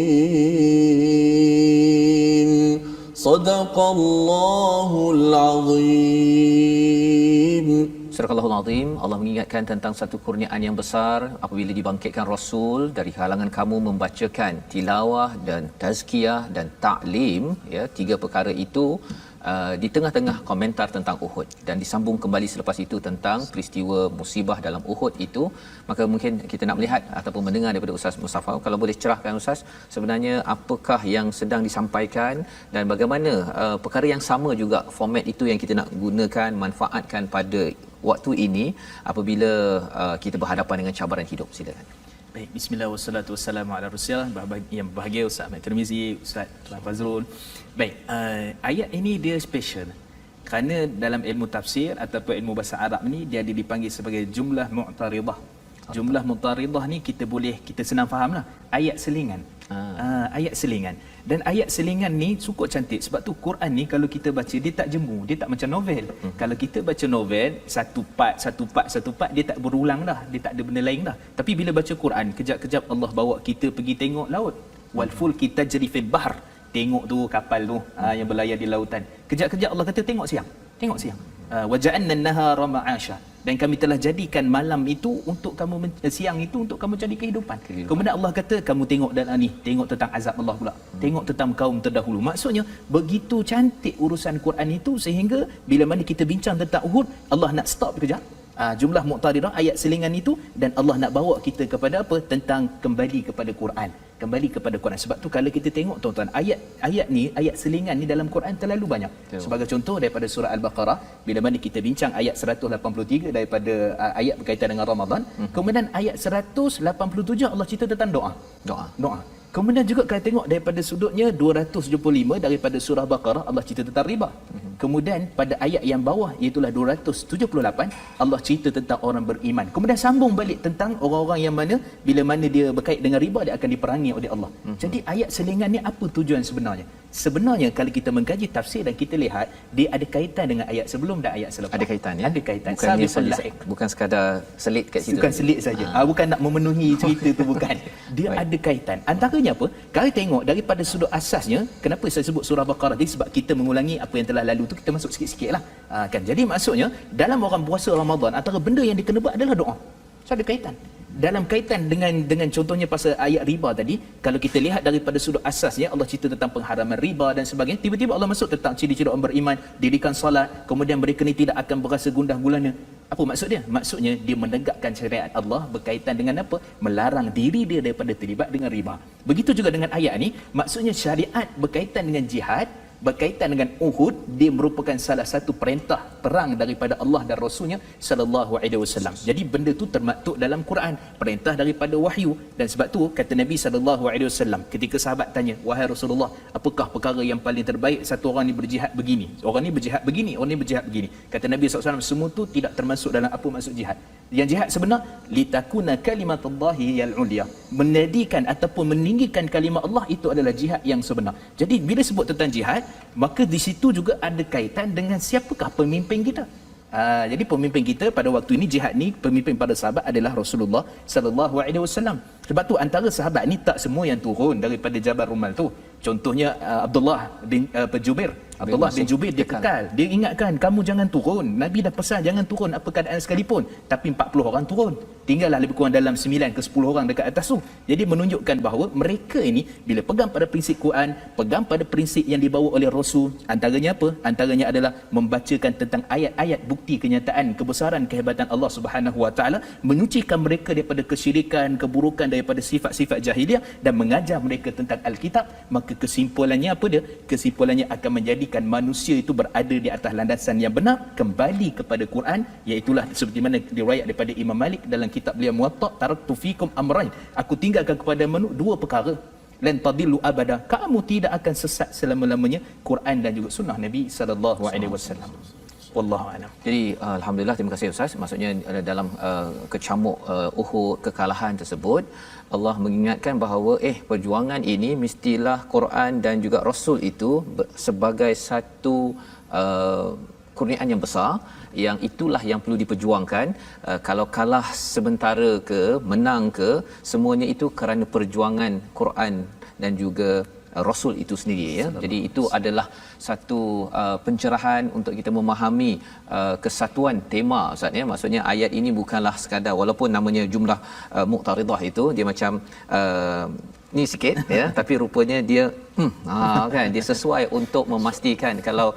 صدق الله العظيم. Surah Al-Allahul Azim. Allah mengingatkan tentang satu kurniaan yang besar apabila dibangkitkan Rasul dari kalangan kamu membacakan tilawah dan tazkiyah dan ta'lim, ya, 3 perkara itu di tengah-tengah komentar tentang Uhud, dan disambung kembali selepas itu tentang peristiwa musibah dalam Uhud itu. Maka mungkin kita nak melihat ataupun mendengar daripada Ustaz Mustafa, kalau boleh cerahkan Ustaz, sebenarnya apakah yang sedang disampaikan dan bagaimana perkara yang sama juga format itu yang kita nak gunakan, manfaatkan pada waktu ini apabila kita berhadapan dengan cabaran hidup. Silakan. Baik, bismillah wassalatu wassalamu ala rasulillah. Yang berbahagia Ustaz Ahmad Tirmizi, Ustaz Fazrul. Baik, ayat ini dia special kerana dalam ilmu tafsir ataupun ilmu bahasa Arab ni dia ada dipanggil sebagai jumlah mu'taridah. Jumlah mu'taridah ni kita senang fahamlah, ayat selingan. Ayat selingan. Dan ayat selingan ni cukup cantik, sebab tu Quran ni kalau kita baca dia tak jemu, dia tak macam novel. Kalau kita baca novel satu part dia tak berulang dah, dia tak ada benda lain dah. Tapi bila baca Quran, kejap-kejap Allah bawa kita pergi tengok laut. Wal fulki tajri fil bahr. Tengok tu kapal tu yang berlayar di lautan. Kejap-kejap Allah kata tengok siang. Wa ja'alna an-nahara ma'asha. Dan kami telah jadikan malam itu untuk kamu, siang itu untuk kamu cari kehidupan. Kemudian Allah kata kamu tengok dan ni, tengok tentang azab Allah pula. Tengok tentang kaum terdahulu. Maksudnya begitu cantik urusan Quran itu sehingga bila mana kita bincang tentang Uhud, Allah nak stop kejap. Jumlah muqtaridah ayat selingan itu, dan Allah nak bawa kita kepada apa? Tentang kembali kepada Quran. kembali kepada Quran. Sebab tu kalau kita tengok tuan-tuan, ayat selingan ni dalam Quran terlalu banyak. Sebagai contoh daripada surah Al-Baqarah, bila mana kita bincang ayat 183 daripada ayat berkaitan dengan Ramadan, kemudian ayat 187 Allah cerita tentang doa. Kemudian juga kalau tengok daripada sudutnya 275 daripada surah Baqarah, Allah cerita tentang riba. Kemudian pada ayat yang bawah, iaitulah 278, Allah cerita tentang orang beriman. Kemudian sambung balik tentang orang-orang yang mana bila mana dia berkait dengan riba, dia akan diperangi oleh Allah. Jadi ayat selingan ni apa tujuan sebenarnya? Sebenarnya kalau kita mengkaji tafsir dan kita lihat, dia ada kaitan dengan ayat sebelum dan ayat selepas. Ada kaitan ya? Ada kaitan. Bukan sekadar selit kat situ. Bukan selit saja. Bukan nak memenuhi cerita tu, bukan. Dia ada kaitan. Antaranya apa? Kalau tengok daripada sudut asasnya, kenapa saya sebut surah Baqarah ni? Sebab kita mengulangi apa yang telah lalu tu, kita masuk sikit-sikit lah. Kan? Jadi maksudnya, dalam orang puasa Ramadan, antara benda yang dia kena buat adalah doa. So ada kaitan. Dalam kaitan dengan contohnya pasal ayat riba tadi, kalau kita lihat daripada sudut asasnya, Allah cerita tentang pengharaman riba dan sebagainya. Tiba-tiba Allah masuk tentang ciri-ciri orang beriman, dirikan salat, kemudian mereka ni tidak akan berasa gundah gulana. Apa maksud dia? Maksudnya dia menegakkan syariat Allah berkaitan dengan apa? Melarang diri dia daripada terlibat dengan riba. Begitu juga dengan ayat ni, maksudnya syariat berkaitan dengan jihad, berkaitan dengan Uhud, dia merupakan salah satu perintah perang daripada Allah dan Rasulnya sallallahu alaihi wasallam. Jadi benda tu termaktub dalam Quran, perintah daripada wahyu. Dan sebab tu kata Nabi sallallahu alaihi wasallam, ketika sahabat tanya, "Wahai Rasulullah, apakah perkara yang paling terbaik satu orang ni berjihad begini, orang ni berjihad begini, orang ni berjihad begini?" Kata Nabi SAW, semua tu tidak termasuk dalam apa maksud jihad. Yang jihad sebenar, litakuna kalimatullahi yal ulia, menjadikan ataupun meninggikan kalimah Allah, itu adalah jihad yang sebenar. Jadi bila sebut tentang jihad, maka di situ juga ada kaitan dengan siapakah pemimpin kita. Jadi pemimpin kita pada waktu ini, jihad ni pemimpin pada sahabat adalah Rasulullah sallallahu alaihi wasallam. Sebab tu antara sahabat ni tak semua yang turun daripada Jabal Rumal tu. Contohnya Abdullah bin Jubair. Abdullah bin Jubair dia kekal. Dia ingatkan, kamu jangan turun. Nabi dah pesan jangan turun apa keadaan sekalipun. Tapi 40 orang turun. Tinggallah lebih kurang dalam 9 ke 10 orang dekat atas tu. Jadi menunjukkan bahawa mereka ini bila pegang pada prinsip Quran, pegang pada prinsip yang dibawa oleh Rasul, antaranya apa? Antaranya adalah membacakan tentang ayat-ayat bukti kenyataan kebesaran kehebatan Allah Subhanahu Wa Taala, menyucikan mereka daripada kesyirikan, keburukan, daripada sifat-sifat jahiliah, dan mengajar mereka tentang Alkitab. Maka kesimpulannya apa dia? Kesimpulannya akan menjadikan manusia itu berada di atas landasan yang benar, kembali kepada Quran, iaitulah seperti mana diriwayat daripada Imam Malik dalam kitab beliau Muwatta, taraktu fikum amrain, aku tinggalkan kepada manusia dua perkara, lan tadillu abada, kamu tidak akan sesat selama-lamanya, Quran dan juga sunnah Nabi sallallahu alaihi wasallam. Wallahu a'lam. Jadi alhamdulillah, terima kasih Ustaz. Maksudnya dalam kecamuk Uhud, kekalahan tersebut, Allah mengingatkan bahawa perjuangan ini mestilah Quran dan juga Rasul itu sebagai satu kurniaan yang besar, yang itulah yang perlu diperjuangkan. Kalau kalah sementara ke menang ke, semuanya itu kerana perjuangan Quran dan juga Rasul itu sendiri ya. Jadi itu adalah satu pencerahan untuk kita memahami kesatuan tema Ustaz ya. Maksudnya ayat ini bukanlah sekadar, walaupun namanya jumlah muqtaridah itu dia macam ni sikit ya, tapi rupanya dia kan dia sesuai untuk memastikan kalau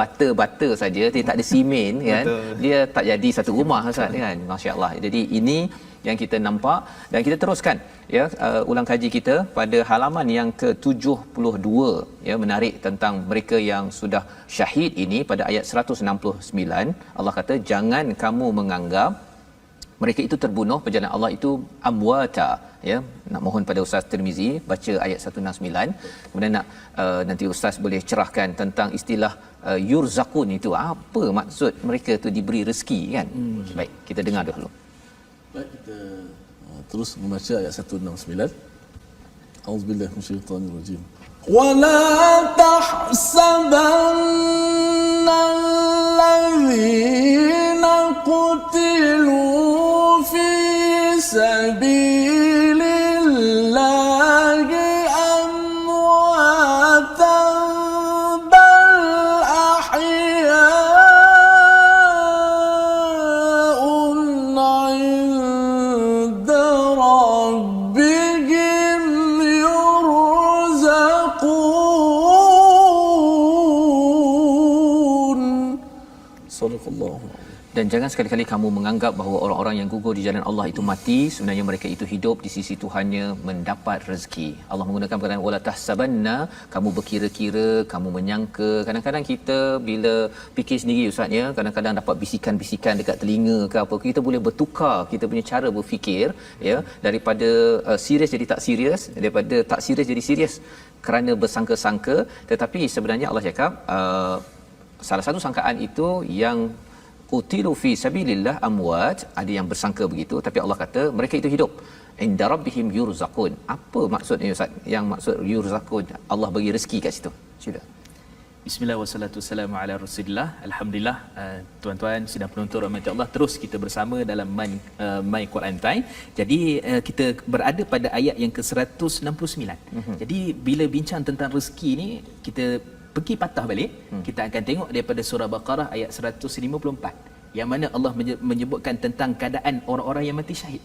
bata saja, dia tak ada simen kan, dia tak jadi satu rumah Ustaz kan. Masya-Allah. Jadi ini yang kita nampak, dan kita teruskan ya ulang kaji kita pada halaman yang ke-72 ya, menarik tentang mereka yang sudah syahid ini. Pada ayat 169 Allah kata, jangan kamu menganggap mereka itu terbunuh, perjalanan Allah itu amwata ya. Nak mohon pada Ustaz Tirmizi baca ayat 169, kemudian nak nanti Ustaz boleh cerahkan tentang istilah yurzaqun itu apa maksud mereka tu diberi rezeki kan. Baik, kita dengar dulu. Baik, kita terus membaca ayat 169. Auzubillahi minasyaitanir rajim. Wala tahsabanna alladhina qutilu fi sabilillahi amwatan bal ahya'un 'inda rabbihim yurzaqun. Sadaqallahu. Dan jangan sekali-kali kamu menganggap bahawa orang-orang yang gugur di jalan Allah itu mati, sebenarnya mereka itu hidup di sisi Tuhannya mendapat rezeki. Allah menggunakan perkataan wala tahsabanna, kamu berkira-kira, kamu menyangka. Kadang-kadang kita bila fikir sendiri ustaz ya, kadang-kadang dapat bisikan-bisikan dekat telinga ke apa, kita boleh bertukar kita punya cara berfikir ya, daripada serius jadi tak serius, daripada tak serius jadi serius kerana bersangka-sangka. Tetapi sebenarnya Allah cakap salah satu sangkaan itu yang qutilu fi sabilillah amwat, ada yang bersangka begitu, tapi Allah kata mereka itu hidup inda rabbihim yurzaqun. Apa maksudnya ustaz? Yang maksud yurzaqun, Allah bagi rezeki kat situ. Sila. Bismillah wassalatu wassalamu ala Rasulillah. Alhamdulillah, tuan-tuan sidang penonton rahmat Allah, terus kita bersama dalam My Quran Time. Jadi kita berada pada ayat yang ke-169. Jadi bila bincang tentang rezeki ni, kita pergi patah balik, kita akan tengok daripada surah Baqarah ayat 154 yang mana Allah menyebutkan tentang keadaan orang-orang yang mati syahid.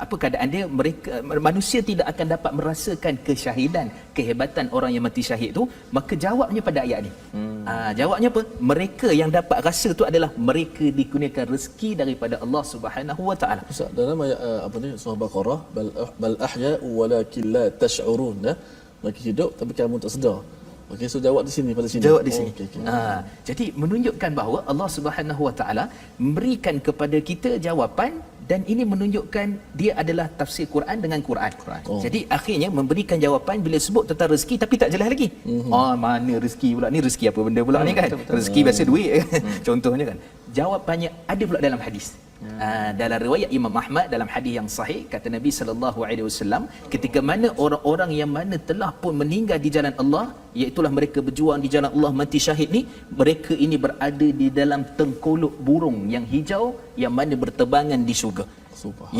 Apa keadaan dia? Mereka, manusia tidak akan dapat merasakan kesyahidan, kehebatan orang yang mati syahid tu. Maka jawabnya pada ayat ni, jawabnya apa? Mereka yang dapat rasa tu adalah mereka dikurniakan rezeki daripada Allah Subhanahu Wa Taala. Ustaz, dalam ayat surah Baqarah, bal ahya walakin la tash'urun, mereka hidup tapi kamu tak sedar. Okey, so jawab di sini, pada sini. Jawab di sini. Okay. Jadi menunjukkan bahawa Allah Subhanahu Wa Taala memberikan kepada kita jawapan, dan ini menunjukkan dia adalah tafsir Quran dengan Quran. Jadi akhirnya memberikan jawapan bila sebut tentang rezeki tapi tak jelas lagi. Mana rezeki pula ni, rezeki apa benda pula ni kan? Betul. Rezeki biasa duit contohnya kan. Jawapannya ada pula dalam hadis. Dalam riwayat Imam Ahmad dalam hadis yang sahih, kata Nabi sallallahu alaihi wasallam, ketika mana orang-orang yang mana telah pun meninggal di jalan Allah, iaitu mereka berjuang di jalan Allah mati syahid ni, mereka ini berada di dalam tengkolok burung yang hijau yang mana berterbangan di syurga.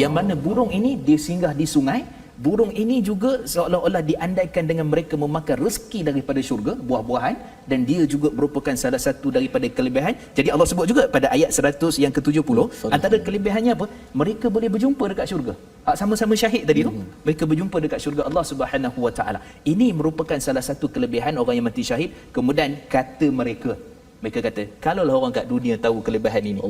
Yang mana burung ini dia singgah di sungai. Burung ini juga seolah-olah diandaikan dengan mereka memakan rezeki daripada syurga, buah-buahan, dan dia juga merupakan salah satu daripada kelebihan. Jadi Allah sebut juga pada ayat 100 yang ke-70, antara kelebihannya apa? Mereka boleh berjumpa dekat syurga. Sama-sama syahid tadi tu, mereka berjumpa dekat syurga Allah Subhanahu Wa Taala. Ini merupakan salah satu kelebihan orang yang mati syahid. Kemudian kata mereka kata, kalaulah orang kat dunia tahu kelebihan ini,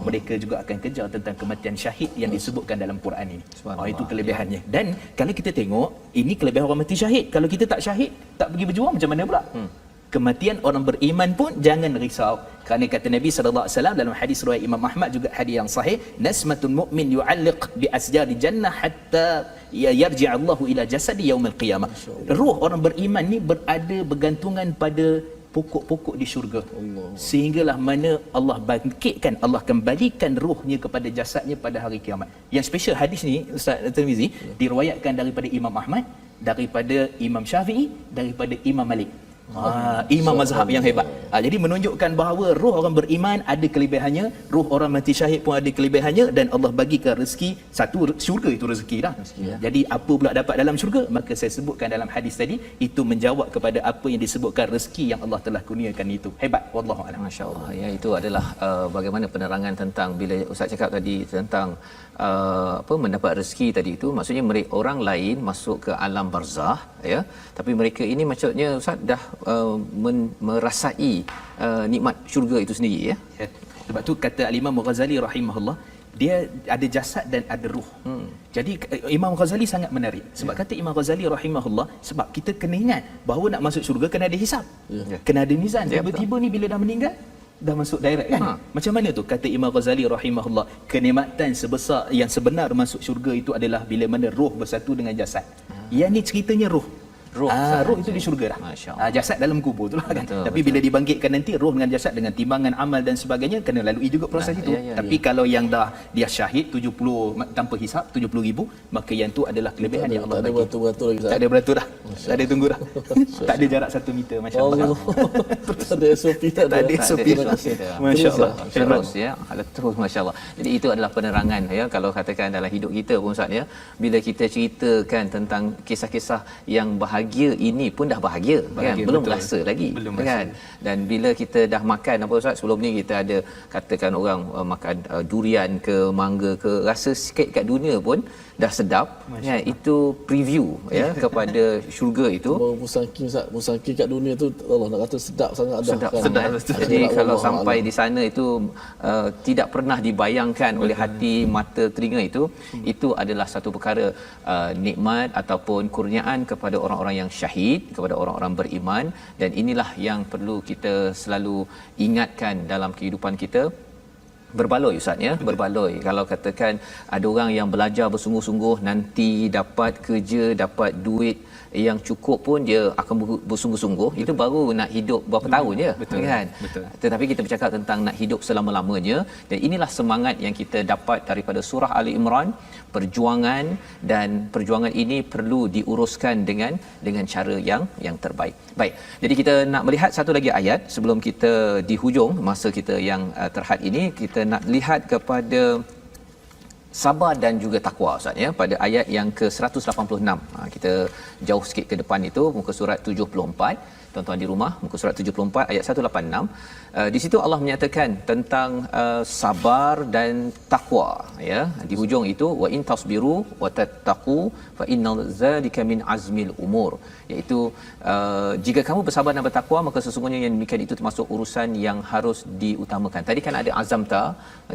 mereka juga akan kejar tentang kematian syahid yang disebutkan dalam Quran ini. Itu kelebihannya. Dan kalau kita tengok, ini kelebihan orang mati syahid. Kalau kita tak syahid, tak pergi berjuang, macam mana pula? Kematian orang beriman pun jangan risau. Kerana kata Nabi sallallahu alaihi wasallam dalam hadis riwayat Imam Ahmad, juga hadis yang sahih, nasmatun mu'min yu'alliq bi asjari jannah hatta yarji' Allahu ila jasadi yaumil qiyamah. Ruh orang beriman ni berada bergantungan pada pokok-pokok di syurga, sehinggalah mana Allah bangkitkan, Allah kembalikan ruhnya kepada jasadnya pada hari kiamat. Yang special hadis ni Ustaz Tirmizi diriwayatkan daripada Imam Ahmad, daripada Imam Syafi'i, daripada Imam Malik. Imam mazhab yang hebat. Jadi menunjukkan bahawa roh orang beriman ada kelebihannya, roh orang mati syahid pun ada kelebihannya, dan Allah bagikan rezeki. Satu, syurga itu rezeki dah. Jadi apa pula dapat dalam syurga? Maka saya sebutkan dalam hadis tadi, itu menjawab kepada apa yang disebutkan rezeki yang Allah telah kurniakan itu. Hebat, wallahu a'lam. Masya-Allah. Ya, itu adalah bagaimana penerangan tentang bila Ustaz cakap tadi tentang mendapat rezeki tadi itu, maksudnya mereka orang lain masuk ke alam barzah ya, tapi mereka ini maksudnya Ustaz dah merasai nikmat syurga itu sendiri ya. Sebab tu kata Al-Imam Ghazali rahimahullah, dia ada jasad dan ada ruh. Jadi Imam Ghazali sangat menarik. Sebab kata Imam Ghazali rahimahullah, sebab kita kena ingat bahawa nak masuk syurga kena ada hisap, kena ada mizan. Tiba-tiba ni bila dah meninggal, dah masuk direct kan? Macam mana tu? Kata Imam Ghazali rahimahullah, kenikmatan sebesar yang sebenar masuk syurga itu adalah bila mana roh bersatu dengan jasad. Yang ni ceritanya roh. Roh itu di syurga dah. Jasad dalam kubur tu lah kan. Tapi bila dibangkitkan nanti, roh dengan jasad dengan timbangan amal dan sebagainya kena lalui juga proses itu. Tapi kalau yang dah dia syahid 70 tanpa hisap 70,000, maka yang tu adalah kelebihan yang Allah bagi. Tak ada beratur lagi. Tak ada beratur dah. Tak ada tunggu dah. Tak ada jarak 1 meter, masya-Allah. Tak ada SOP, tak ada SOP. Masya-Allah. Terus ya, terus masya-Allah. Jadi itu adalah penerangan ya, kalau katakan dalam hidup kita pun Ustaz ya, bila kita ceritakan tentang kisah-kisah yang bahagia bahagia ini pun dah bahagia kan, Bahagia, belum betul. rasa lagi Belum kan. Dan bila kita dah makan apa Ustaz, sebelum ni kita ada katakan orang makan durian ke mangga ke, rasa sikit kat dunia pun dah sedap kan. Itu preview ya kepada syurga itu. Musangking Ustaz, musangking kat dunia tu Allah nak kata sedap sangat dah. Sedap kan? sangat. betul. Jadi Akhirat kalau Allah sampai Alam. di sana itu tidak pernah dibayangkan oleh hati, mata, telinga itu adalah satu perkara nikmat ataupun kurniaan kepada orang-orang yang syahid, kepada orang-orang beriman. Dan inilah yang perlu kita selalu ingatkan dalam kehidupan kita. Berbaloi Ustaz ya, berbaloi. Kalau katakan ada orang yang belajar bersungguh-sungguh, nanti dapat kerja, dapat duit yang cukup pun dia akan bersungguh-sungguh. Itu baru nak hidup berapa tahun je, betul, kan? betul. Tetapi kita bercakap tentang nak hidup selama-lamanya, dan inilah semangat yang kita dapat daripada surah Ali Imran. Perjuangan, dan perjuangan ini perlu diuruskan dengan cara yang terbaik. Baik. Jadi kita nak melihat satu lagi ayat sebelum kita di hujung masa kita yang terhad ini, kita nak lihat kepada sabar dan juga takwa Ustaz ya, pada ayat yang ke-186. Kita jauh sikit ke depan itu, muka surat 74. Tuan-tuan di rumah, muka surat 74 ayat 186. Di situ Allah menyatakan tentang sabar dan takwa ya. Di hujung itu wa in tasbiru wa tattaqu fa innal zalika min azmil umur, iaitu jika kamu bersabar dan bertakwa maka sesungguhnya yang demikian itu termasuk urusan yang harus diutamakan. Tadi kan ada azamta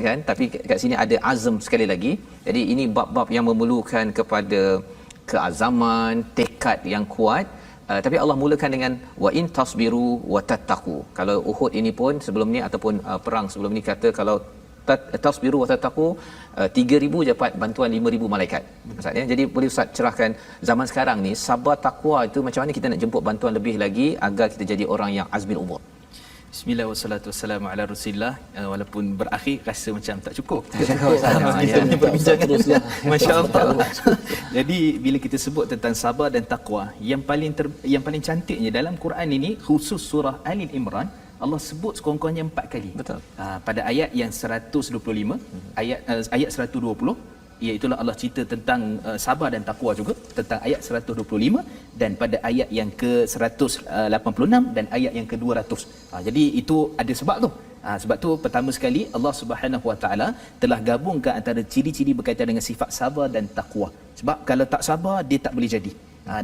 kan, tapi kat sini ada azam sekali lagi. Jadi ini bab-bab yang memerlukan kepada keazaman, tekad yang kuat. Tapi Allah mulakan dengan wa in tasbiru wa tattaqu. Kalau Uhud ini pun sebelum ni ataupun perang sebelum ni kata kalau tasbiru wa tattaqu 3000 dapat bantuan 5000 malaikat. Maksudnya jadi boleh Ustaz cerahkan zaman sekarang ni sabar takwa itu macam mana kita nak jemput bantuan lebih lagi agar kita jadi orang yang azmil umur. Bismillah wassalatu wassalamu ala Rasulillah. Walaupun berakhir rasa macam tak cukup. Kita berbincangan teruslah. Masya-Allah. Jadi bila kita sebut tentang sabar dan takwa, yang paling cantiknya dalam Quran ini khusus surah Ali Imran, Allah sebut sekurang-kurangnya 4 kali. Betul. Pada ayat yang 125, ayat 120, iaitu Allah cerita tentang sabar dan takwa juga, tentang ayat 125, dan pada ayat yang ke-186 dan ayat yang ke-200. Jadi itu ada sebab tu. Sebab tu pertama sekali Allah Subhanahu Wa Taala telah gabungkan antara ciri-ciri berkaitan dengan sifat sabar dan takwa. Sebab kalau tak sabar dia tak boleh jadi.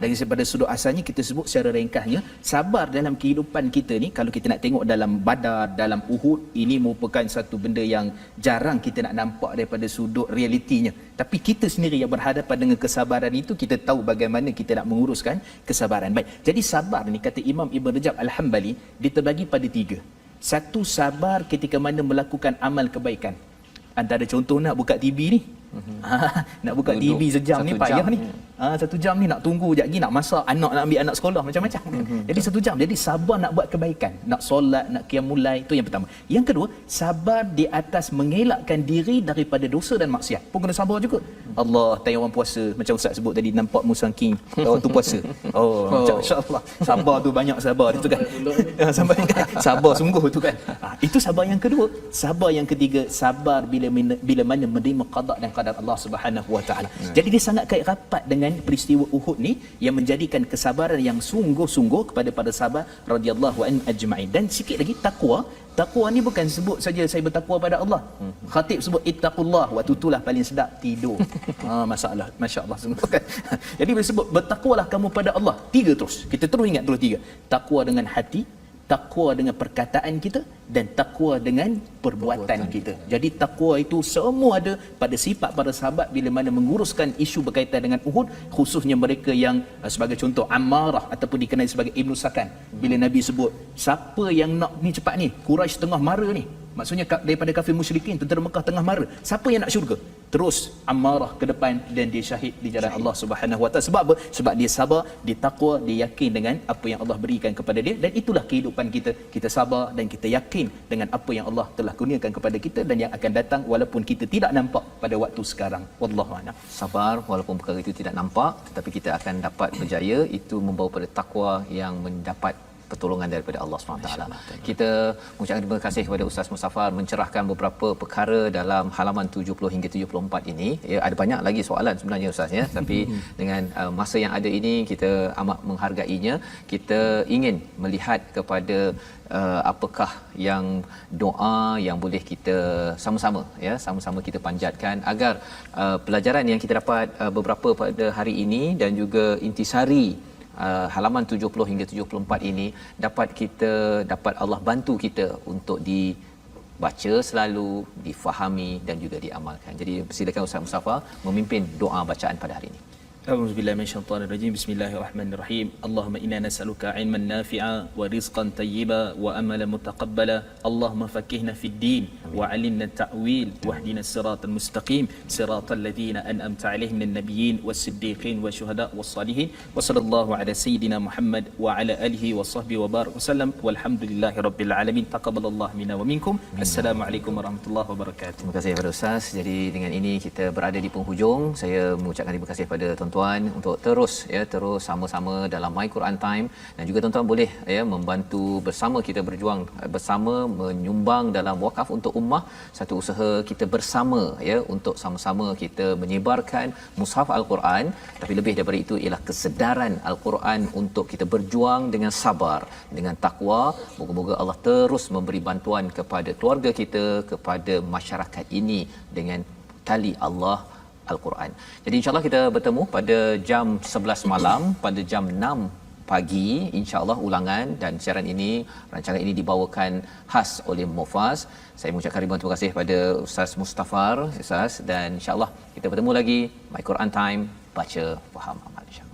Daripada sudut asalnya kita sebut secara ringkasnya, sabar dalam kehidupan kita ni, kalau kita nak tengok dalam Badar, dalam Uhud, ini merupakan satu benda yang jarang kita nak nampak daripada sudut realitinya. Tapi kita sendiri yang berhadapan dengan kesabaran itu, kita tahu bagaimana kita nak menguruskan kesabaran. Baik. Jadi sabar ni kata Imam Ibn Rajab Al-Hambali, dia terbagi pada 3. Satu, sabar ketika mana melakukan amal kebaikan. Antara contoh nak buka TV ni. Nak buka Duduk TV sejam ni 1 payah jam. ni. 1 jam ni nak tunggu sekejap lagi, nak masak, nak ambil anak sekolah, macam-macam. Jadi 1 jam. Jadi sabar nak buat kebaikan, nak solat, nak qiyamulai, itu yang pertama. Yang kedua, sabar di atas mengelakkan diri daripada dosa dan maksiat. Pun kena sabar juga. Allah, tanya orang puasa, macam Ustaz sebut tadi, nampak musangking waktu puasa. Masya-Allah. Sabar tu banyak sabar itu kan. Sabar sungguh tu kan. Itu sabar yang kedua. Sabar yang ketiga, sabar bila mana menerima qada dan qadar Allah Subhanahu Wa Taala. Jadi dia sangat kait rapat dengan peristiwa Uhud ni yang menjadikan kesabaran yang sungguh-sungguh kepada para sahabat radhiyallahu anhum ajma'in. Dan sikit lagi takwa. Takwa ni bukan sebut saja saya bertakwa pada Allah. Khatib sebut ittaqullah, waktu itulah paling sedap tidur. Masalah, masya-Allah sungguh kan. Jadi bila sebut bertakwalah kamu pada Allah, 3 terus. Kita terus ingat terus 3. Takwa dengan hati, takwa dengan perkataan kita, dan takwa dengan perbuatan kita. Jadi takwa itu semua ada pada sifat para sahabat bila mana menguruskan isu berkaitan dengan Uhud, khususnya mereka yang sebagai contoh Ammarah ataupun dikenali sebagai Ibnu Sakan. Bila Nabi sebut siapa yang nak ni cepat ni, Quraisy tengah mara ni, maksudnya daripada kafir musyrikin, tentera Mekah tengah mara, siapa yang nak syurga? Terus Ammarah ke depan dan dia syahid di jalan Allah Subhanahu Wa Taala. Sebab apa? Sebab dia sabar, dia takwa, dia yakin dengan apa yang Allah berikan kepada dia, dan itulah kehidupan kita. Kita sabar dan kita yakin dengan apa yang Allah telah kurniakan kepada kita dan yang akan datang walaupun kita tidak nampak pada waktu sekarang. Wallahu a'lam. Sabar walaupun perkara itu tidak nampak, tetapi kita akan dapat berjaya. Itu membawa pada takwa yang mendapat pertolongan daripada Allah SWT. Kita mengucapkan terima kasih kepada Ustaz Mustafar mencerahkan beberapa perkara dalam halaman 70 hingga 74 ini. Ya, ada banyak lagi soalan sebenarnya Ustaz ya, tapi dengan masa yang ada ini kita amat menghargainya. Kita ingin melihat kepada apakah yang doa yang boleh kita sama-sama ya, sama-sama kita panjatkan agar pelajaran yang kita dapat beberapa pada hari ini dan juga intisari halaman 70 hingga 74 ini dapat Allah bantu kita untuk dibaca selalu, difahami dan juga diamalkan. Jadi silakan Ustaz Mustafar memimpin doa bacaan pada hari ini. أعوذ بالله من الشيطان الرجيم بسم الله الرحمن الرحيم اللهم إنا نسألك علما نافعا ورزقا طيبا وأملا متقبلا اللهم فقهنا في الدين وعلمنا التأويل واهدنا الصراط المستقيم صراط الذين أنعمت عليهم من النبيين والصديقين والشهداء والصالحين وصلى الله على سيدنا محمد وعلى آله وصحبه وبارك وسلم والحمد لله رب العالمين تقبل الله منا ومنكم السلام عليكم ورحمة الله وبركاته. Terima kasih kepada Ustaz. Jadi dengan ini kita berada di penghujung. Saya mengucapkan terima kasih kepada tuan-tuan untuk terus sama-sama dalam My Quran Time, dan juga tuan-tuan boleh membantu bersama kita berjuang bersama menyumbang dalam wakaf untuk ummah, satu usaha kita bersama untuk sama-sama kita menyebarkan mushaf Al-Quran, tapi lebih daripada itu ialah kesedaran Al-Quran untuk kita berjuang dengan sabar, dengan takwa. Moga-moga Allah terus memberi bantuan kepada keluarga kita, kepada masyarakat ini dengan tali Allah Al-Quran. Jadi insya-Allah kita bertemu pada jam 11 malam, pada jam 6 pagi insya-Allah ulangan, dan siaran ini, rancangan ini dibawakan khas oleh Mufaz. Saya mengucapkan ribuan terima kasih pada Ustaz Mustafar, Ustaz, dan insya-Allah kita bertemu lagi My Quran Time, baca faham amal insya-Allah.